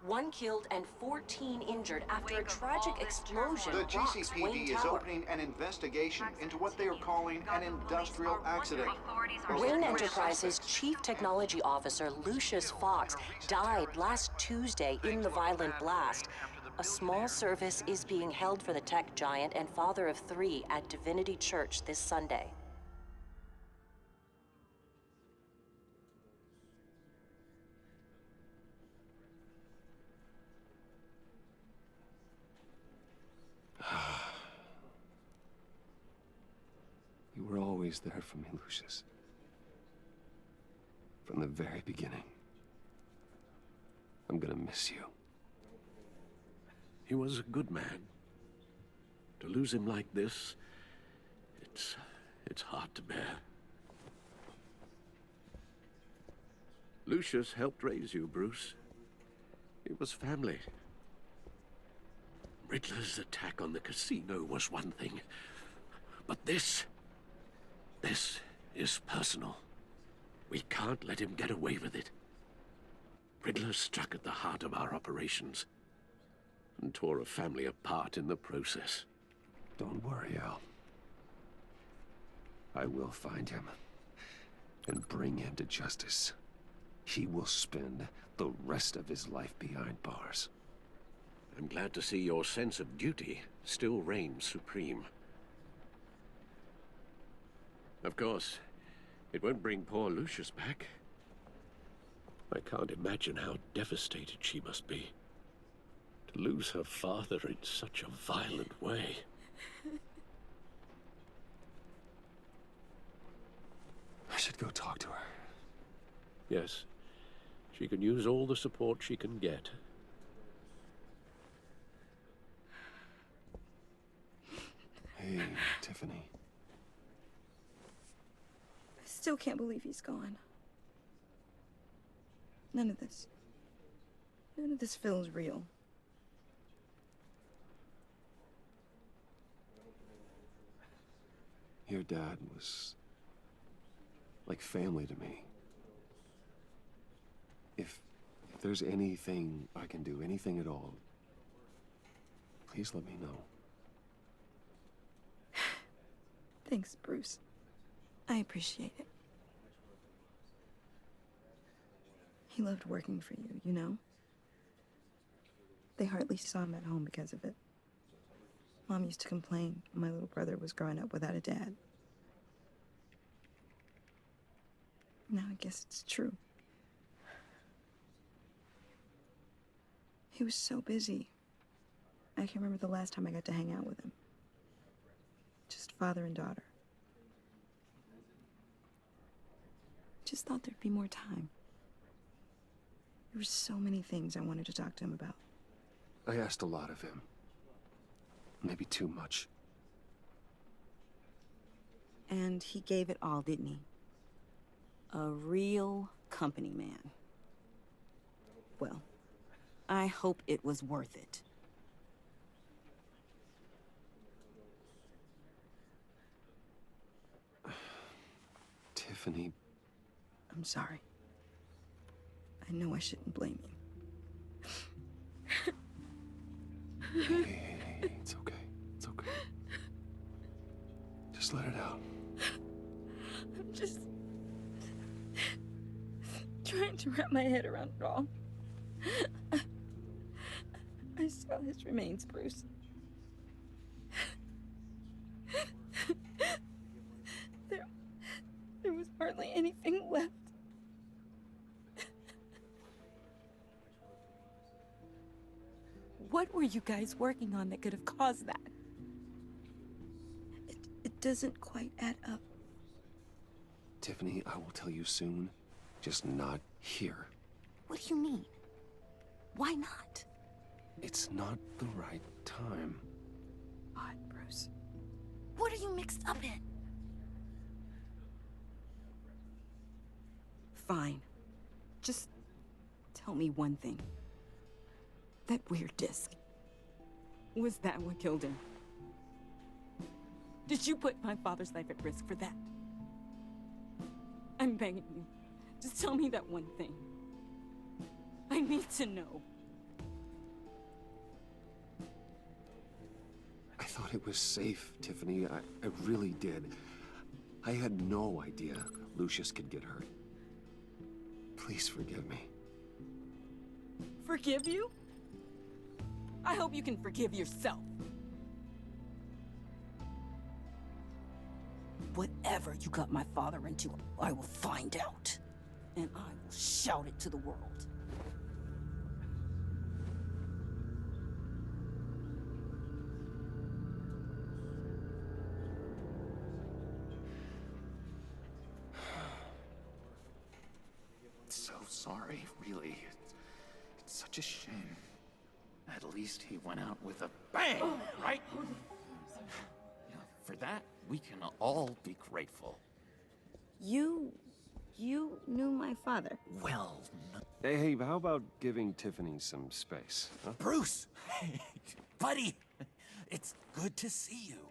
1 killed and 14 injured after a tragic explosion The rocks Wayne GCPD is Tower. opening an investigation into what they are calling an industrial accident. Wayne Enterprises' Chief Technology Officer, Lucius Fox, died last Tuesday in the violent blast. A small service is being held for the tech giant and father of 3 at Divinity Church this Sunday. You were always there for me, Lucius. From the very beginning. I'm gonna miss you. He was a good man. To lose him like this, it's hard to bear. Lucius helped raise you, Bruce. It was family. Riddler's attack on the casino was one thing, but this is personal. We can't let him get away with it. Riddler struck at the heart of our operations and tore a family apart in the process. Don't worry, Al. I will find him and bring him to justice. He will spend the rest of his life behind bars. I'm glad to see your sense of duty still reigns supreme. Of course, it won't bring poor Lucius back. I can't imagine how devastated she must be. To lose her father in such a violent way. I should go talk to her. Yes, she can use all the support she can get. Hey, Tiffany. I still can't believe he's gone. None of this feels real. Your dad was like family to me. If there's anything I can do, anything at all, please let me know. Thanks, Bruce. I appreciate it. He loved working for you, you know? They hardly saw him at home because of it. Mom used to complain when my little brother was growing up without a dad. Now I guess it's true. He was so busy. I can't remember the last time I got to hang out with him. Just father and daughter. Just thought there'd be more time. There were so many things I wanted to talk to him about. I asked a lot of him. Maybe too much. And he gave it all, didn't he? A real company man. Well, I hope it was worth it. Tiffany. I'm sorry. I know I shouldn't blame you. Hey, it's okay. It's okay. Just let it out. I'm just trying to wrap my head around it all. I saw his remains, Bruce. There was hardly anything left. What were you guys working on that could have caused that? It doesn't quite add up. Tiffany, I will tell you soon. Just not here. What do you mean? Why not? It's not the right time. Odd, Bruce. What are you mixed up in? Fine. Just tell me one thing. That weird disc. Was that what killed him? Did you put my father's life at risk for that? I'm begging you. Just tell me that one thing. I need to know. thought it was safe, Tiffany. I really did. I had no idea Lucius could get hurt. Please forgive me. Forgive you? I hope you can forgive yourself. Whatever you got my father into, I will find out. And I will shout it to the world. So sorry, really. It's such a shame. At least he went out with a bang, right? Yeah, for that, we can all be grateful. You knew my father. Well, Hey, how about giving Tiffany some space, huh? Bruce! Buddy! It's good to see you.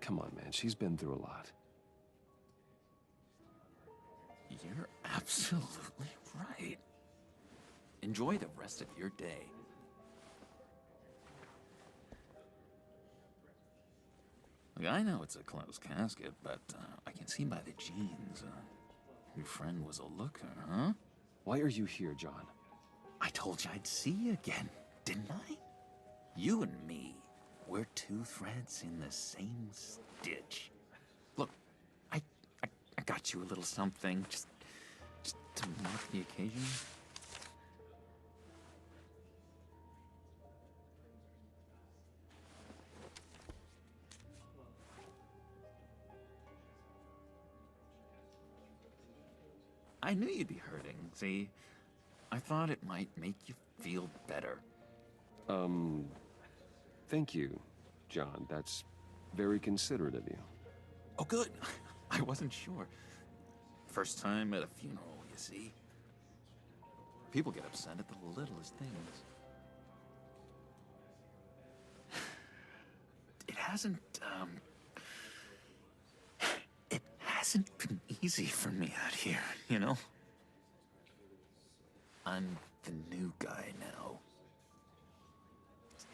Come on, man. She's been through a lot. You're absolutely right. Enjoy the rest of your day. Look, I know it's a closed casket, but I can see by the jeans, your friend was a looker, huh? Why are you here, John? I told you I'd see you again, didn't I? You and me, we're two threads in the same stitch. Look, I got you a little something, just to mark the occasion. I knew you'd be hurting, see? I thought it might make you feel better. Thank you, John. That's very considerate of you. Oh, good. I wasn't sure. First time at a funeral, you see? People get upset at the littlest things. It hasn't been easy for me out here, you know? I'm the new guy now.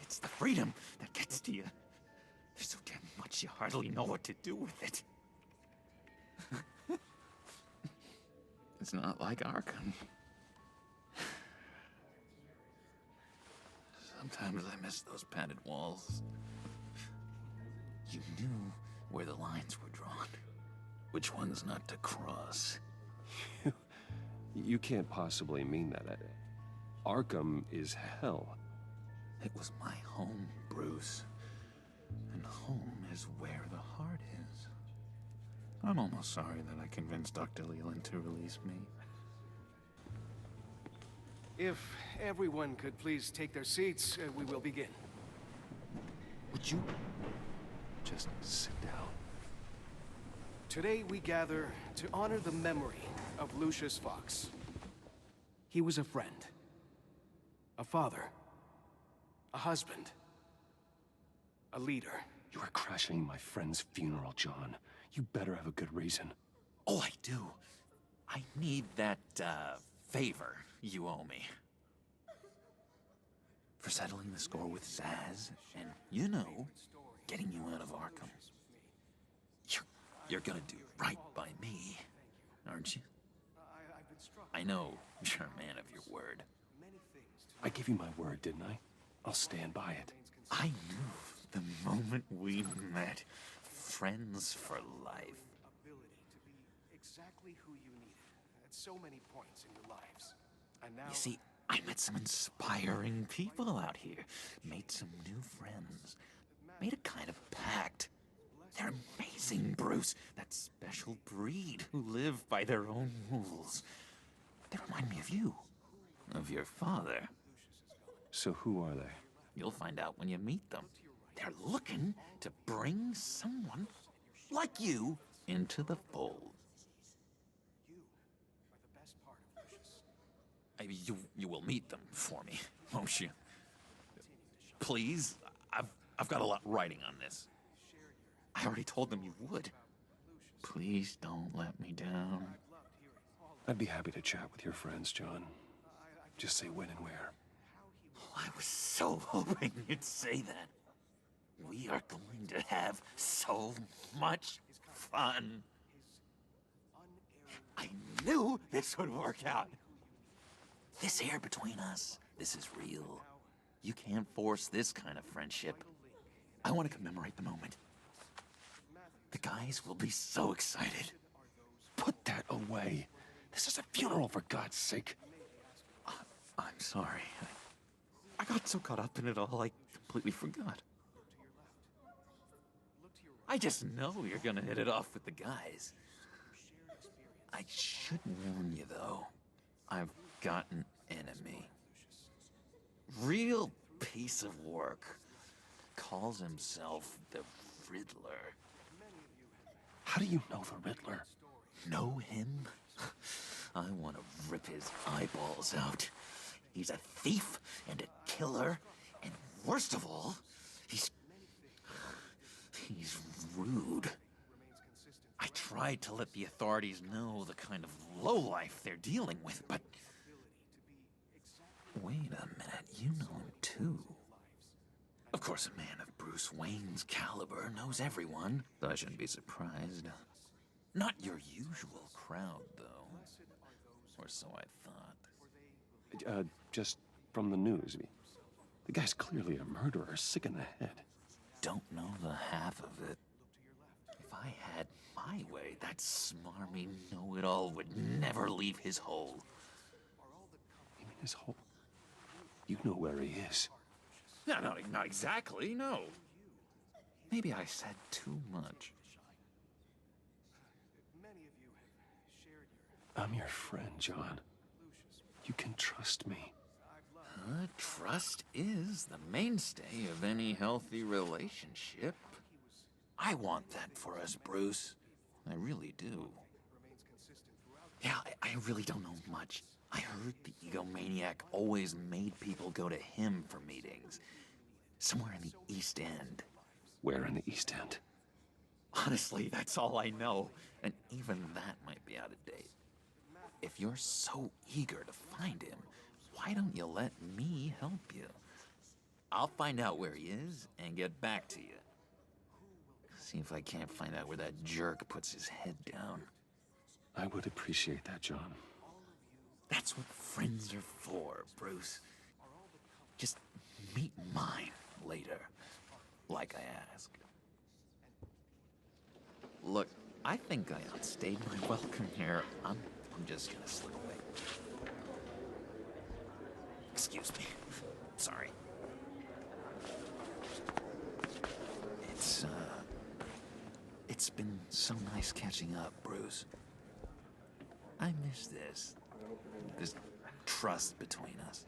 It's the freedom that gets to you. There's so damn much you hardly know what to do with it. It's not like Arkham. Sometimes I miss those padded walls. You knew where the lines were drawn. Which ones not to cross. You can't possibly mean that. Arkham is hell. It was my home, Bruce. And home is where the heart is. I'm almost sorry that I convinced Dr. Leland to release me. If everyone could please take their seats, we will begin. Would you just sit down? Today we gather to honor the memory of Lucius Fox. He was a friend, a father, a husband, a leader. You are crashing my friend's funeral, John. You better have a good reason. Oh, I do. I need that, favor you owe me. For settling the score with Zaz, and, you know, getting you out of Arkham. You're gonna do right by me, aren't you? I know you're a man of your word. I gave you my word, didn't I? I'll stand by it. I knew the moment we met. Friends for life. Ability to be exactly who you needed at so many points in your lives. And now You see, I met some inspiring people out here. Made some new friends. Made a kind of pact. They're amazing, Bruce. That special breed who live by their own rules. They remind me of you. Of your father. So who are they? You'll find out when you meet them. They're looking to bring someone like you into the fold. you are the best part of Lucius. You will meet them for me, won't you? Please, I've got a lot writing on this. I already told them you would. Please don't let me down. I'd be happy to chat with your friends, John. Just say when and where. Oh, I was so hoping you'd say that. We are going to have so much fun. I knew this would work out. This here between us, this is real. You can't force this kind of friendship. I want to commemorate the moment. The guys will be so excited. Put that away. This is a funeral, for God's sake. I'm sorry. I got so caught up in it all, I completely forgot. I just know you're gonna hit it off with the guys. I should warn you, though. I've got an enemy. Real piece of work. Calls himself the Riddler. How do you know the Riddler? Know him? I want to rip his eyeballs out. He's a thief and a killer, and worst of all, he's rude. I tried to let the authorities know the kind of lowlife they're dealing with, but... Wait a minute, you know him too. Of course, a man of Bruce Wayne's caliber knows everyone, though I shouldn't be surprised. Not your usual crowd, though. Or so I thought. Just from the news. The guy's clearly a murderer, sick in the head. Don't know the half of it. If I had my way, that smarmy know-it-all would never leave his hole. You mean his hole? You know where he is. No, not exactly, no. Maybe I said too much. I'm your friend, John. You can trust me. Trust is the mainstay of any healthy relationship. I want that for us, Bruce. I really do. Yeah, I really don't know much. I heard the egomaniac always made people go to him for meetings. Somewhere in the East End. Where in the East End? Honestly, that's all I know. And even that might be out of date. If you're so eager to find him, why don't you let me help you? I'll find out where he is and get back to you. See if I can't find out where that jerk puts his head down. I would appreciate that, John. That's what friends are for, Bruce. Just meet mine later, like I asked. Look, I think I outstayed my welcome here. I'm just gonna slip away. Excuse me. Sorry. It's been so nice catching up, Bruce. I miss this trust between us.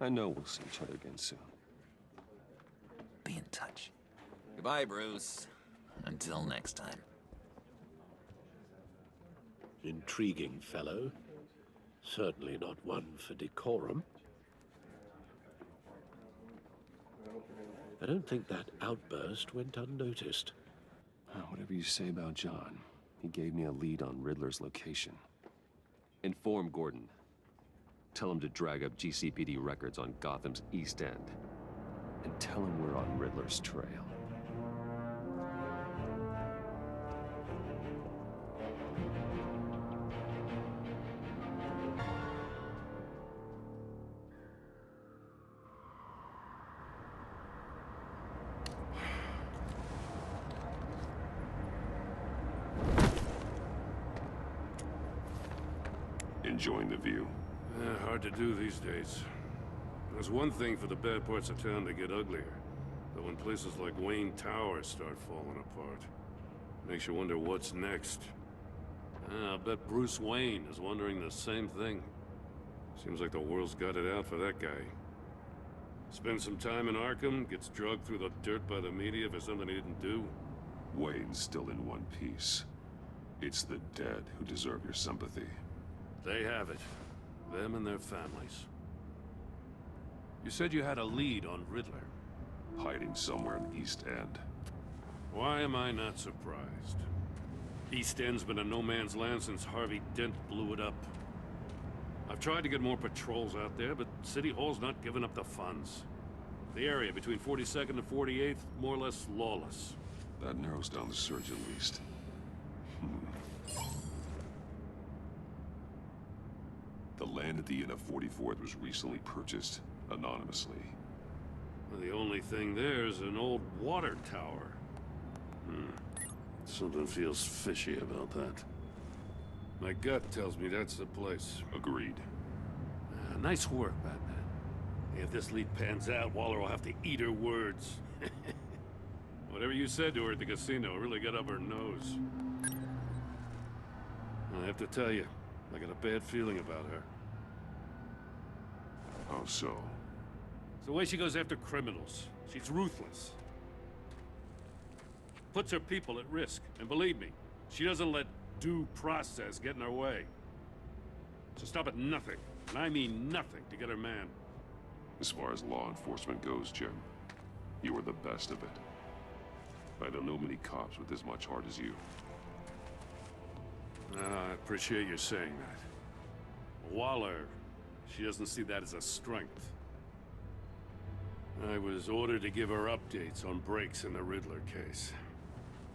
I know we'll see each other again soon. Be in touch. Goodbye, Bruce. Until next time. Intriguing fellow. Certainly not one for decorum. I don't think that outburst went unnoticed. Whatever you say about John, he gave me a lead on Riddler's location. Inform Gordon. Tell him to drag up GCPD records on Gotham's East End. And tell him we're on Riddler's trail. Enjoying the view? Hard to do these days. There's one thing for the bad parts of town to get uglier. But when places like Wayne Tower start falling apart, makes you wonder what's next. I'll bet Bruce Wayne is wondering the same thing. Seems like the world's got it out for that guy. Spends some time in Arkham, gets drugged through the dirt by the media for something he didn't do. Wayne's still in one piece. It's the dead who deserve your sympathy. They have it. Them and their families. You said you had a lead on Riddler. Hiding somewhere in the East End. Why am I not surprised? East End's been a no-man's land since Harvey Dent blew it up. I've tried to get more patrols out there, but City Hall's not giving up the funds. The area between 42nd and 48th, more or less lawless. That narrows down the search at least. The land at the end of 44th was recently purchased anonymously. Well, the only thing there is an old water tower. Something feels fishy about that. My gut tells me that's the place. Agreed. Nice work, Batman. If this lead pans out, Waller will have to eat her words. Whatever you said to her at the casino really got up her nose. I have to tell you, I got a bad feeling about her. How so? It's the way she goes after criminals. She's ruthless. Puts her people at risk. And believe me, she doesn't let due process get in her way. She'll stop at nothing, and I mean nothing, to get her man. As far as law enforcement goes, Jim, you are the best of it. I don't know many cops with as much heart as you. I appreciate you saying that. Waller, she doesn't see that as a strength. I was ordered to give her updates on breaks in the Riddler case.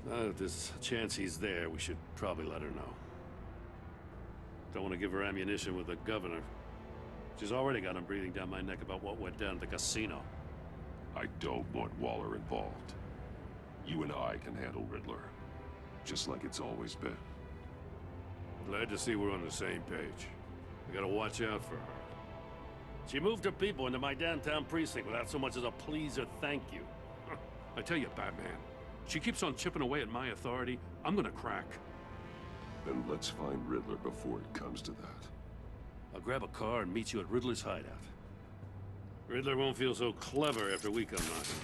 Now that there's a chance he's there, we should probably let her know. Don't want to give her ammunition with the governor. She's already got him breathing down my neck about what went down at the casino. I don't want Waller involved. You and I can handle Riddler, just like it's always been. Glad to see we're on the same page. We gotta watch out for her. She moved her people into my downtown precinct without so much as a please or thank you. I tell you, Batman, she keeps on chipping away at my authority, I'm gonna crack. Then let's find Riddler before it comes to that. I'll grab a car and meet you at Riddler's hideout. Riddler won't feel so clever after we come knocking.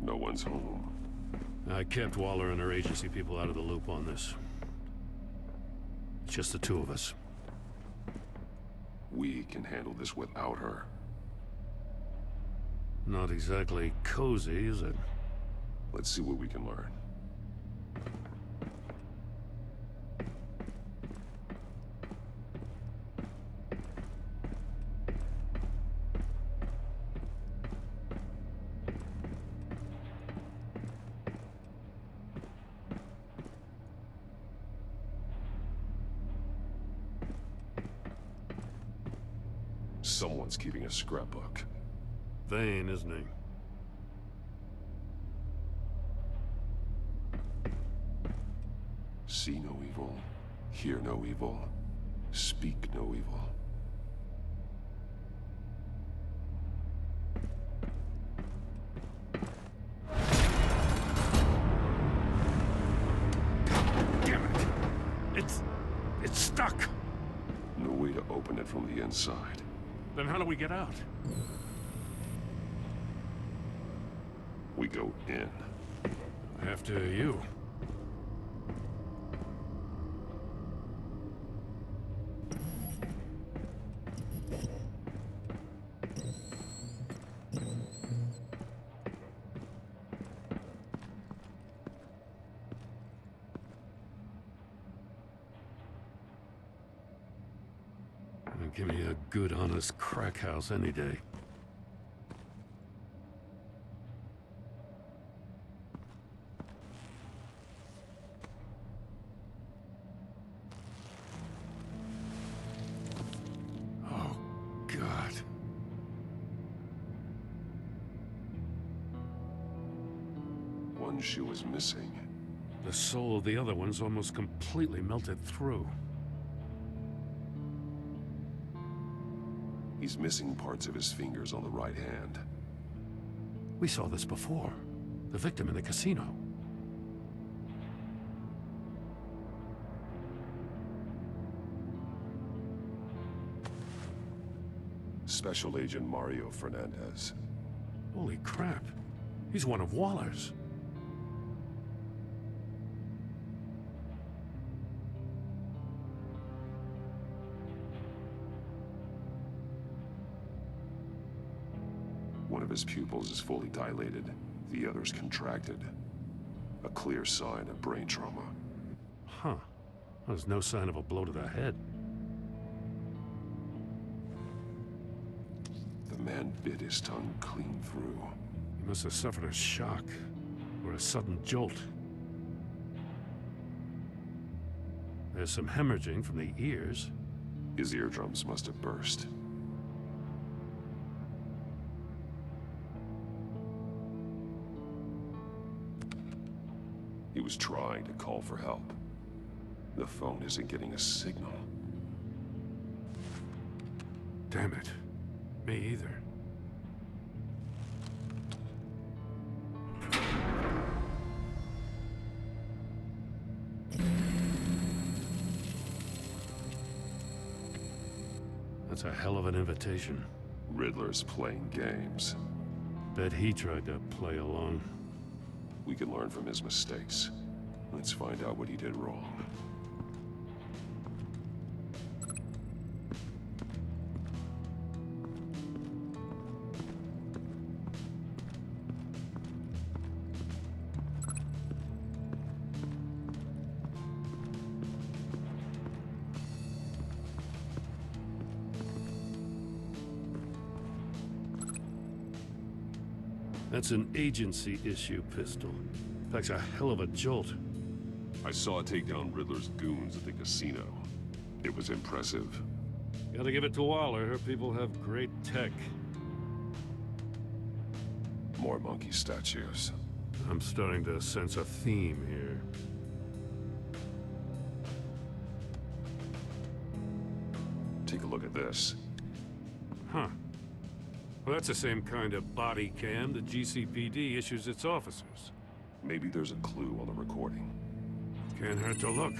No one's home. I kept Waller and her agency people out of the loop on this. It's just the two of us. We can handle this without her. Not exactly cozy, is it? Let's see what we can learn. Someone's keeping a scrapbook. Vain, isn't he? See no evil, hear no evil, speak no evil. Damn it! It's stuck! No way to open it from the inside. Then how do we get out? We go in. After you. Give me a good, honest crack house any day. Oh, God. One shoe is missing. The soul of the other one's almost completely melted through. He's missing parts of his fingers on the right hand. We saw this before. The victim in the casino. Special Agent Mario Fernandez. Holy crap. He's one of Waller's. One of his pupils is fully dilated. The other's contracted. A clear sign of brain trauma. Huh. There's no sign of a blow to the head. The man bit his tongue clean through. He must have suffered a shock, or a sudden jolt. There's some hemorrhaging from the ears. His eardrums must have burst. He was trying to call for help. The phone isn't getting a signal. Damn it. Me either. That's a hell of an invitation. Riddler's playing games. Bet he tried to play along. We can learn from his mistakes. Let's find out what he did wrong. That's an agency issue pistol. Packs a hell of a jolt. I saw it take down Riddler's goons at the casino. It was impressive. Gotta give it to Waller. Her people have great tech. More monkey statues. I'm starting to sense a theme here. Take a look at this. Huh. Well, that's the same kind of body cam the GCPD issues its officers. Maybe there's a clue on the recording. Can't hurt to look.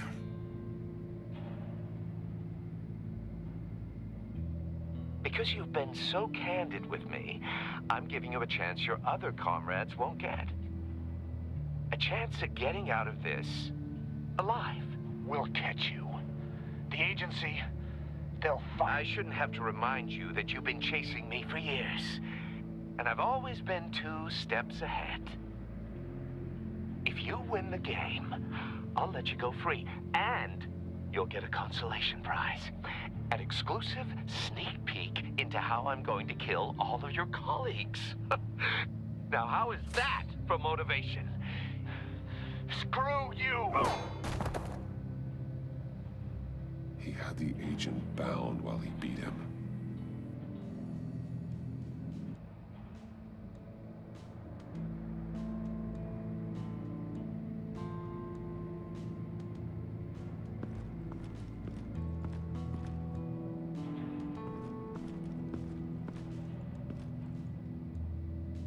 Because you've been so candid with me, I'm giving you a chance your other comrades won't get. A chance at getting out of this alive. We'll catch you. The agency, they'll find... I shouldn't have to remind you that you've been chasing me for years. And I've always been 2 steps ahead. If you win the game, I'll let you go free. And you'll get a consolation prize. An exclusive sneak peek into how I'm going to kill all of your colleagues. Now, how is that for motivation? Screw you! He had the agent bound while he beat him.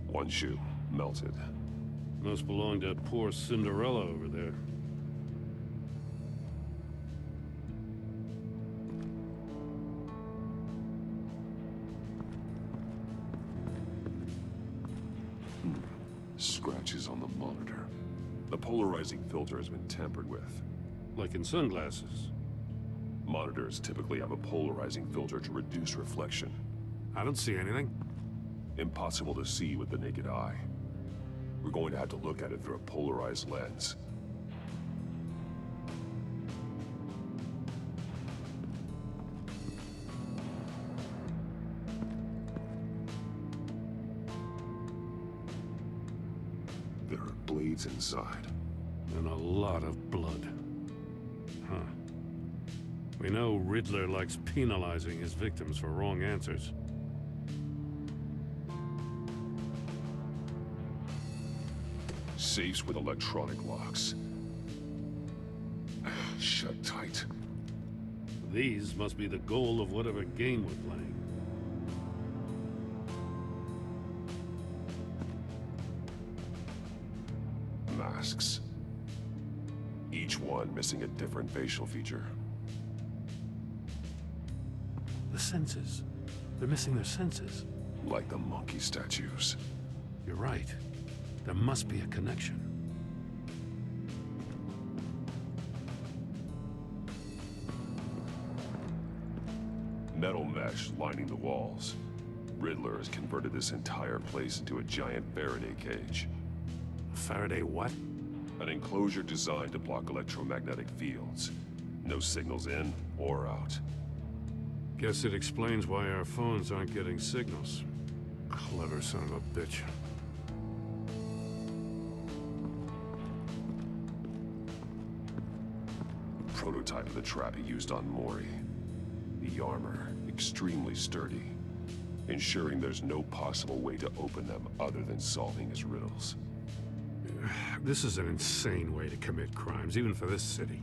One shoe, melted. Must belong to poor Cinderella over there. Scratches on the monitor. The polarizing filter has been tampered with. Like in sunglasses. Monitors typically have a polarizing filter to reduce reflection. I don't see anything. Impossible to see with the naked eye. We're going to have to look at it through a polarized lens. There are blades inside. And a lot of blood. Huh. We know Riddler likes penalizing his victims for wrong answers. Safes with electronic locks. Shut tight. These must be the goal of whatever game we're playing. masks. Each one missing a different facial feature. The senses. They're missing their senses. Like the monkey statues. You're right. There must be a connection. Metal mesh lining the walls. Riddler has converted this entire place into a giant Faraday cage. A Faraday what? An enclosure designed to block electromagnetic fields. No signals in or out. Guess it explains why our phones aren't getting signals. Clever son of a bitch. Prototype of the trap he used on Mori. The armor, extremely sturdy, ensuring there's no possible way to open them other than solving his riddles. This is an insane way to commit crimes, even for this city.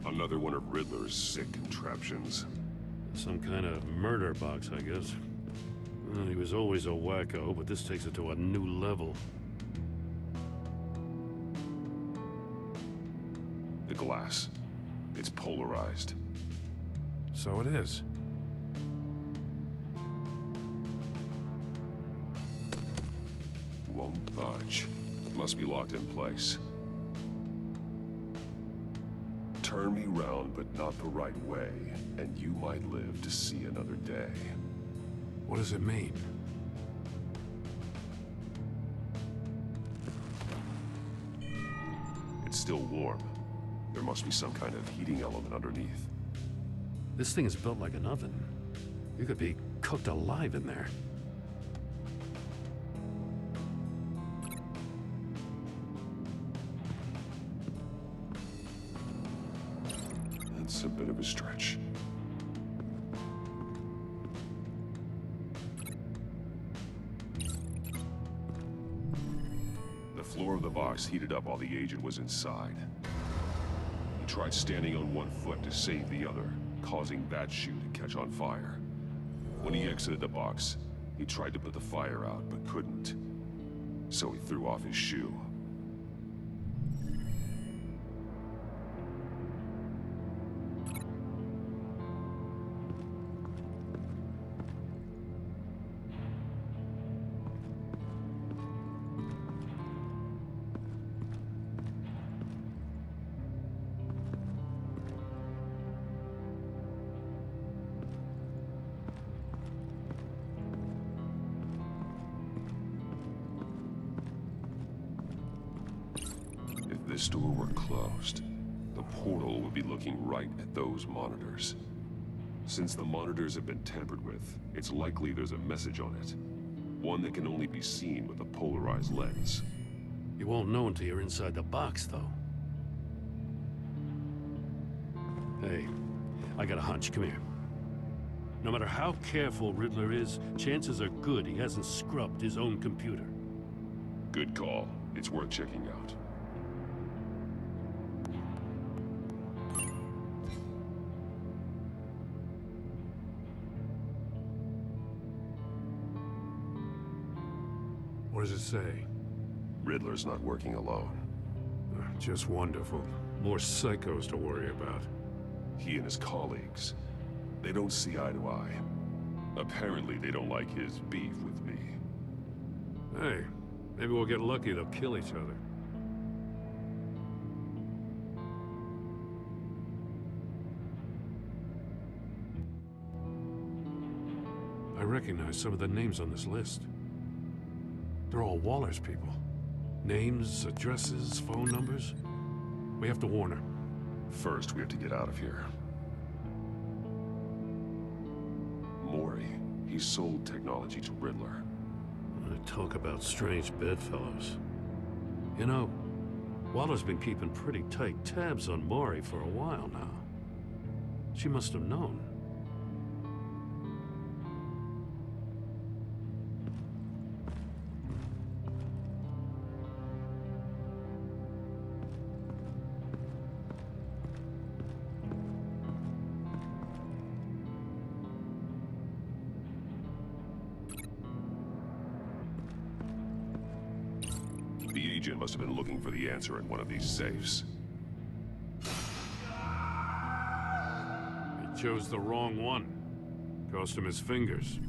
Another one of Riddler's sick contraptions. Some kind of murder box, I guess. Well, he was always a wacko, but this takes it to a new level. The glass. It's polarized. So it is. Won't budge. Must be locked in place. Turn me round, but not the right way, and you might live to see another day. What does it mean? It's still warm. There must be some kind of heating element underneath. This thing is built like an oven. You could be cooked alive in there. That's a bit of a stretch. The floor of the box heated up while the agent was inside. He tried standing on one foot to save the other, causing that shoe to catch on fire. When he exited the box, he tried to put the fire out, but couldn't. So he threw off his shoe. If this door were closed, the portal would be looking right at those monitors. Since the monitors have been tampered with, it's likely there's a message on it. One that can only be seen with a polarized lens. You won't know until you're inside the box, though. Hey, I got a hunch. Come here. No matter how careful Riddler is, chances are good he hasn't scrubbed his own computer. Good call. It's worth checking out. What does it say? Riddler's not working alone. Just wonderful. More psychos to worry about. He and his colleagues, they don't see eye to eye. Apparently, they don't like his beef with me. Hey, maybe we'll get lucky they'll kill each other. I recognize some of the names on this list. They're all Waller's people. Names, addresses, phone numbers. We have to warn her. First, we have to get out of here. Mori, he sold technology to Riddler. Talk about strange bedfellows. You know, Waller's been keeping pretty tight tabs on Mori for a while now. She must have known. agent must have been looking for the answer in one of these safes. He chose the wrong one. Cost him his fingers.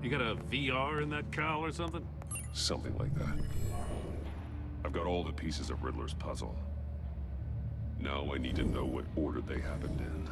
You got a VR in that cowl or something? Something like that. I've got all the pieces of Riddler's puzzle. Now I need to know what order they happened in.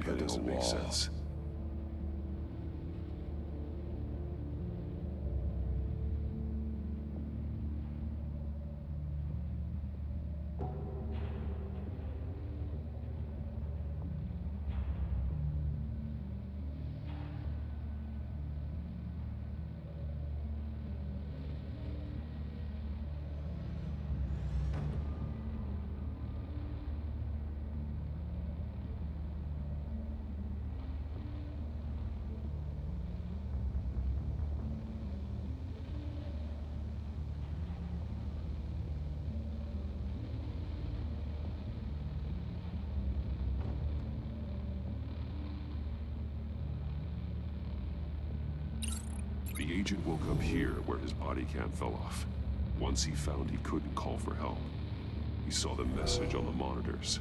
That doesn't make sense. The agent woke up here where his body cam fell off. Once he found he couldn't call for help, he saw the message on the monitors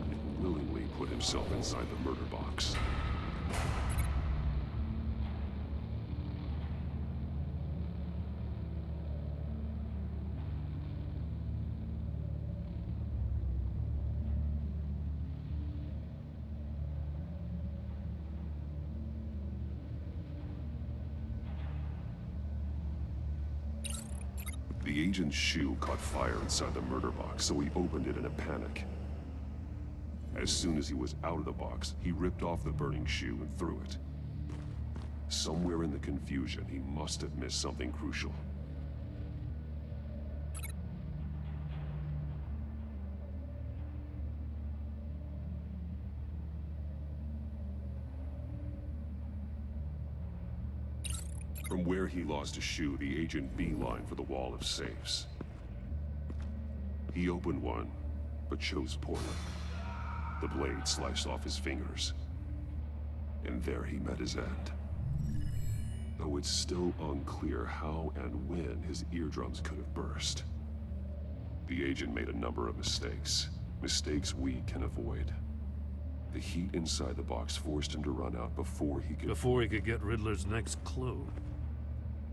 and willingly put himself inside the murder box. The agent's shoe caught fire inside the murder box, so he opened it in a panic. As soon as he was out of the box, he ripped off the burning shoe and threw it. Somewhere in the confusion, he must have missed something crucial. From where he lost a shoe, the agent beelined for the wall of safes. He opened one, but chose poorly. The blade sliced off his fingers. And there he met his end. Though it's still unclear how and when his eardrums could have burst. The agent made a number of mistakes. Mistakes we can avoid. The heat inside the box forced him to run out before he could get Riddler's next clue.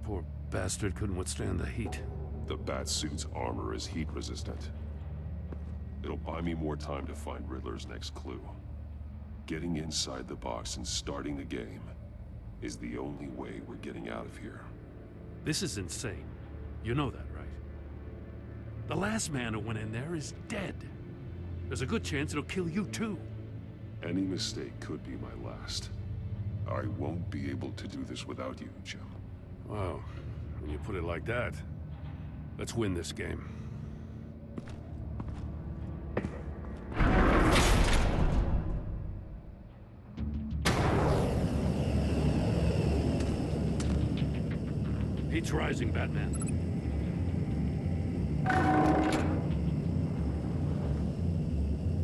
Poor bastard couldn't withstand the heat. The Batsuit's armor is heat resistant. It'll buy me more time to find Riddler's next clue. Getting inside the box and starting the game is the only way we're getting out of here. This is insane. You know that, right? The last man who went in there is dead. There's a good chance it'll kill you too. Any mistake could be my last. I won't be able to do this without you, Jim. Wow, when you put it like that, let's win this game. Heat's rising, Batman.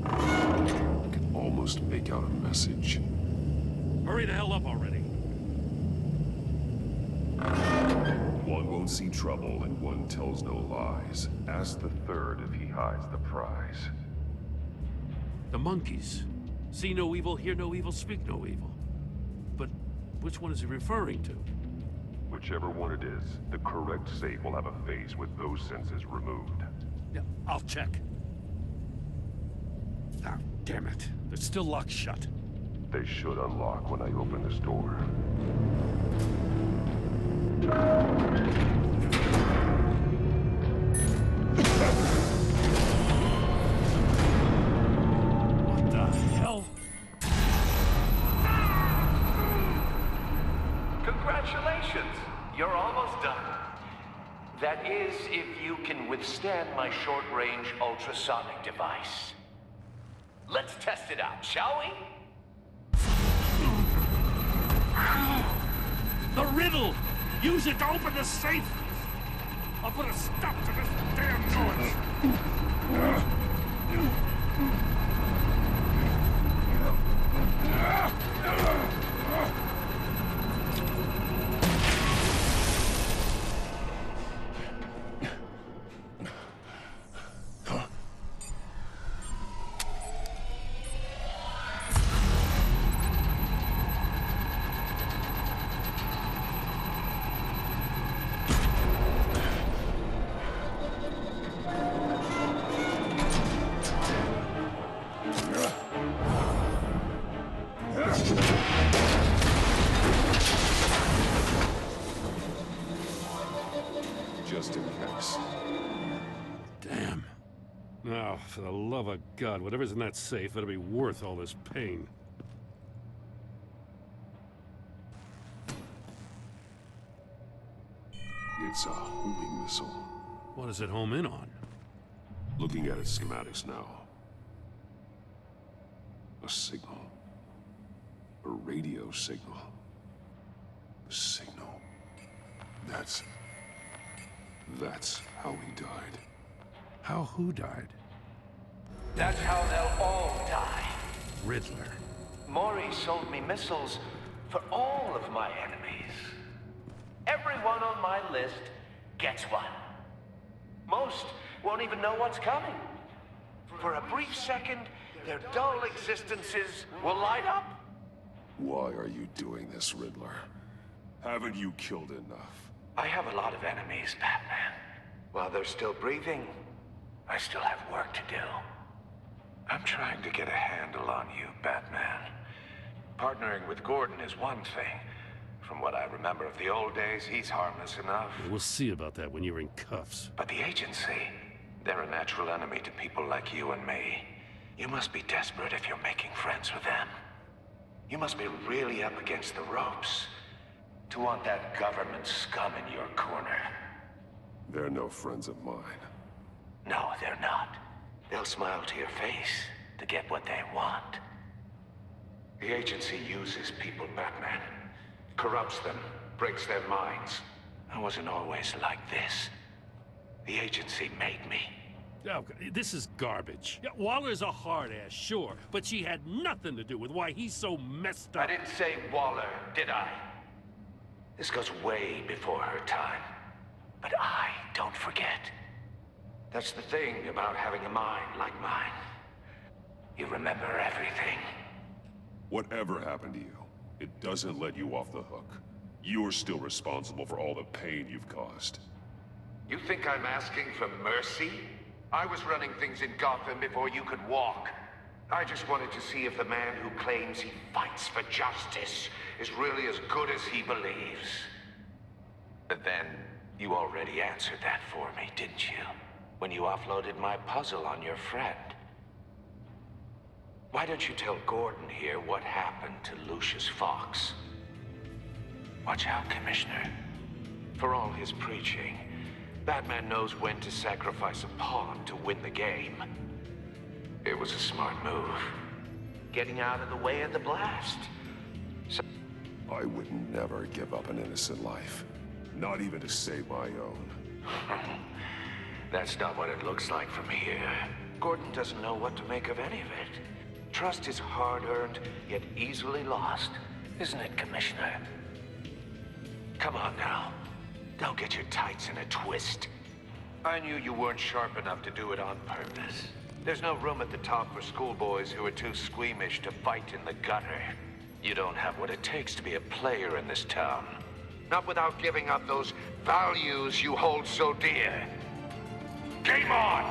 I can almost make out a message. Hurry the hell up already. One won't see trouble and one tells no lies. Ask the third if he hides the prize. The monkeys. See no evil, hear no evil, speak no evil. But which one is he referring to? Whichever one it is, the correct safe will have a face with those senses removed. Yeah, I'll check. Ah, damn it. They're still locked shut. They should unlock when I open this door. That is, if you can withstand my short-range ultrasonic device. Let's test it out, shall we? The riddle! Use it to open the safe! I'll put a stop to this damn noise! Just in case. Damn. Now, for the love of God, whatever's in that safe, it'll be worth all this pain. It's a homing missile. What does it home in on? Looking at its schematics now. A signal. A radio signal. A signal. That's how he died. How who died? That's how they'll all die. Riddler. Maury sold me missiles for all of my enemies. Everyone on my list gets one. Most won't even know what's coming. For a brief second, their dull existences will light up. Why are you doing this, Riddler? Haven't you killed enough? I have a lot of enemies, Batman. While they're still breathing, I still have work to do. I'm trying to get a handle on you, Batman. Partnering with Gordon is one thing. From what I remember of the old days, he's harmless enough. We'll see about that when you're in cuffs. But the agency, they're a natural enemy to people like you and me. You must be desperate if you're making friends with them. You must be really up against the ropes to want that government scum in your corner. They're no friends of mine. No, they're not. They'll smile to your face to get what they want. The agency uses people, Batman. Corrupts them, breaks their minds. I wasn't always like this. The agency made me. Oh, this is garbage. Yeah, Waller's a hard-ass, sure, but she had nothing to do with why he's so messed up. I didn't say Waller, did I? This goes way before her time. But I don't forget. That's the thing about having a mind like mine. You remember everything. Whatever happened to you, it doesn't let you off the hook. You're still responsible for all the pain you've caused. You think I'm asking for mercy? I was running things in Gotham before you could walk. I just wanted to see if the man who claims he fights for justice is really as good as he believes. But then, you already answered that for me, didn't you? When you offloaded my puzzle on your friend. Why don't you tell Gordon here what happened to Lucius Fox? Watch out, Commissioner. For all his preaching, Batman knows when to sacrifice a pawn to win the game. It was a smart move. Getting out of the way of the blast. I would never give up an innocent life. Not even to save my own. That's not what it looks like from here. Gordon doesn't know what to make of any of it. Trust is hard-earned, yet easily lost. Isn't it, Commissioner? Come on now. Don't get your tights in a twist. I knew you weren't sharp enough to do it on purpose. There's no room at the top for schoolboys who are too squeamish to fight in the gutter. You don't have what it takes to be a player in this town. Not without giving up those values you hold so dear. Game on!